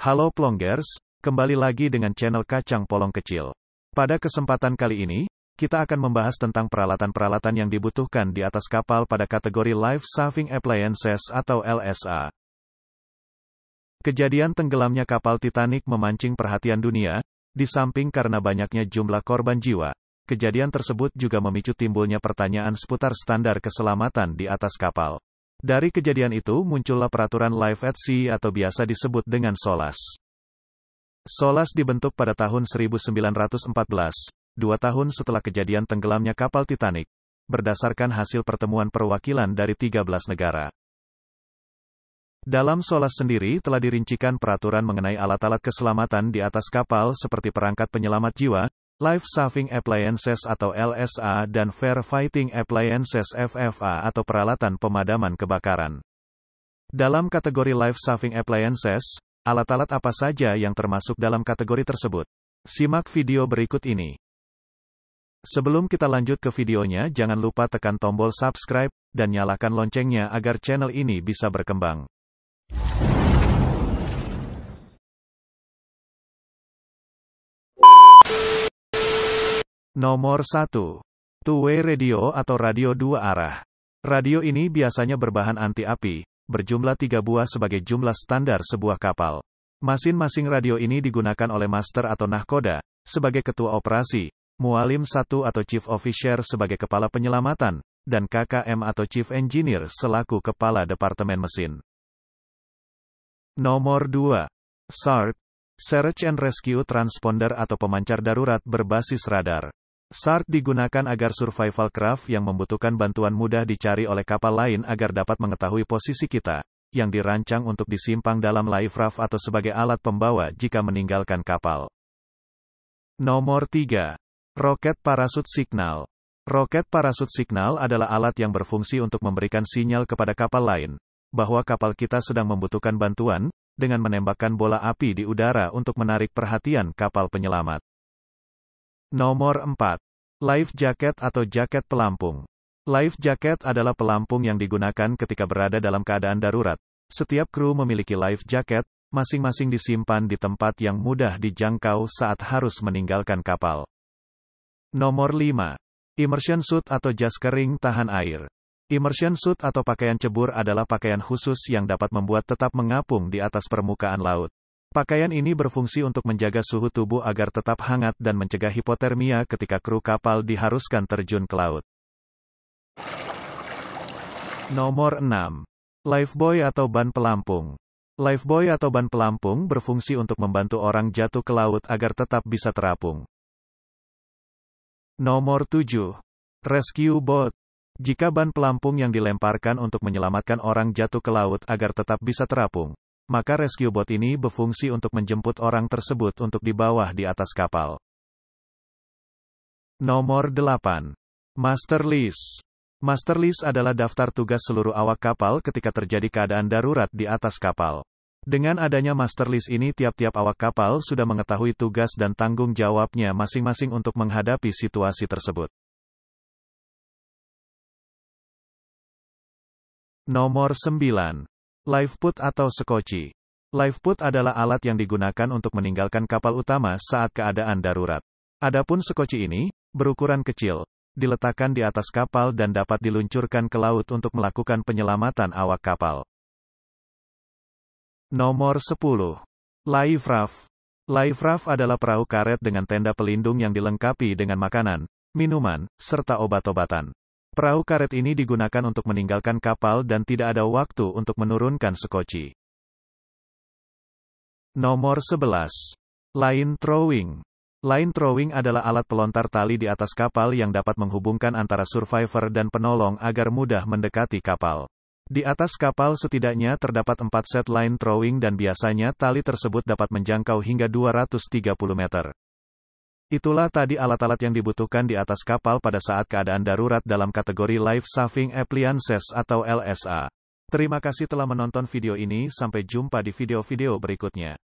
Halo Plonggers, kembali lagi dengan channel Kacang Polong Kecil. Pada kesempatan kali ini, kita akan membahas tentang peralatan-peralatan yang dibutuhkan di atas kapal pada kategori Life Saving Appliances atau LSA. Kejadian tenggelamnya kapal Titanic memancing perhatian dunia, di samping karena banyaknya jumlah korban jiwa. Kejadian tersebut juga memicu timbulnya pertanyaan seputar standar keselamatan di atas kapal. Dari kejadian itu muncullah peraturan Life at Sea atau biasa disebut dengan SOLAS. SOLAS dibentuk pada tahun 1914, 2 tahun setelah kejadian tenggelamnya kapal Titanic, berdasarkan hasil pertemuan perwakilan dari 13 negara. Dalam SOLAS sendiri telah dirincikan peraturan mengenai alat-alat keselamatan di atas kapal seperti perangkat penyelamat jiwa, Life Saving Appliances atau LSA dan Firefighting Appliances FFA atau peralatan pemadaman kebakaran. Dalam kategori Life Saving Appliances, alat-alat apa saja yang termasuk dalam kategori tersebut? Simak video berikut ini. Sebelum kita lanjut ke videonya, jangan lupa tekan tombol subscribe dan nyalakan loncengnya agar channel ini bisa berkembang. Nomor 1. Two-way radio atau radio dua arah. Radio ini biasanya berbahan anti-api, berjumlah 3 buah sebagai jumlah standar sebuah kapal. Masing-masing radio ini digunakan oleh master atau nahkoda, sebagai ketua operasi, mualim 1 atau chief officer sebagai kepala penyelamatan, dan KKM atau chief engineer selaku kepala departemen mesin. Nomor 2. SART, Search and Rescue Transponder atau pemancar darurat berbasis radar. SART digunakan agar survival craft yang membutuhkan bantuan mudah dicari oleh kapal lain agar dapat mengetahui posisi kita, yang dirancang untuk disimpang dalam life raft atau sebagai alat pembawa jika meninggalkan kapal. Nomor 3. Roket Parasut Signal. Roket parasut signal adalah alat yang berfungsi untuk memberikan sinyal kepada kapal lain, bahwa kapal kita sedang membutuhkan bantuan, dengan menembakkan bola api di udara untuk menarik perhatian kapal penyelamat. Nomor 4. Life Jacket atau jaket pelampung. Life jacket adalah pelampung yang digunakan ketika berada dalam keadaan darurat. Setiap kru memiliki life jacket, masing-masing disimpan di tempat yang mudah dijangkau saat harus meninggalkan kapal. Nomor 5. Immersion suit atau jas kering tahan air. Immersion suit atau pakaian cebur adalah pakaian khusus yang dapat membuat tetap mengapung di atas permukaan laut. Pakaian ini berfungsi untuk menjaga suhu tubuh agar tetap hangat dan mencegah hipotermia ketika kru kapal diharuskan terjun ke laut. Nomor 6. Lifebuoy atau ban pelampung. Lifebuoy atau ban pelampung berfungsi untuk membantu orang jatuh ke laut agar tetap bisa terapung. Nomor 7. Rescue boat. Jika ban pelampung yang dilemparkan untuk menyelamatkan orang jatuh ke laut agar tetap bisa terapung, maka rescue boat ini berfungsi untuk menjemput orang tersebut untuk di bawah di atas kapal. Nomor 8. Master list. Master list adalah daftar tugas seluruh awak kapal ketika terjadi keadaan darurat di atas kapal. Dengan adanya master list ini tiap-tiap awak kapal sudah mengetahui tugas dan tanggung jawabnya masing-masing untuk menghadapi situasi tersebut. Nomor 9. Lifeboat atau sekoci. Lifeboat adalah alat yang digunakan untuk meninggalkan kapal utama saat keadaan darurat. Adapun sekoci ini, berukuran kecil, diletakkan di atas kapal dan dapat diluncurkan ke laut untuk melakukan penyelamatan awak kapal. Nomor 10. Life raft. Life raft adalah perahu karet dengan tenda pelindung yang dilengkapi dengan makanan, minuman, serta obat-obatan. Perahu karet ini digunakan untuk meninggalkan kapal dan tidak ada waktu untuk menurunkan sekoci. Nomor 11. Line throwing. Line throwing adalah alat pelontar tali di atas kapal yang dapat menghubungkan antara survivor dan penolong agar mudah mendekati kapal. Di atas kapal setidaknya terdapat 4 set line throwing dan biasanya tali tersebut dapat menjangkau hingga 230 meter. Itulah tadi alat-alat yang dibutuhkan di atas kapal pada saat keadaan darurat dalam kategori Life Saving Appliances atau LSA. Terima kasih telah menonton video ini, sampai jumpa di video-video berikutnya.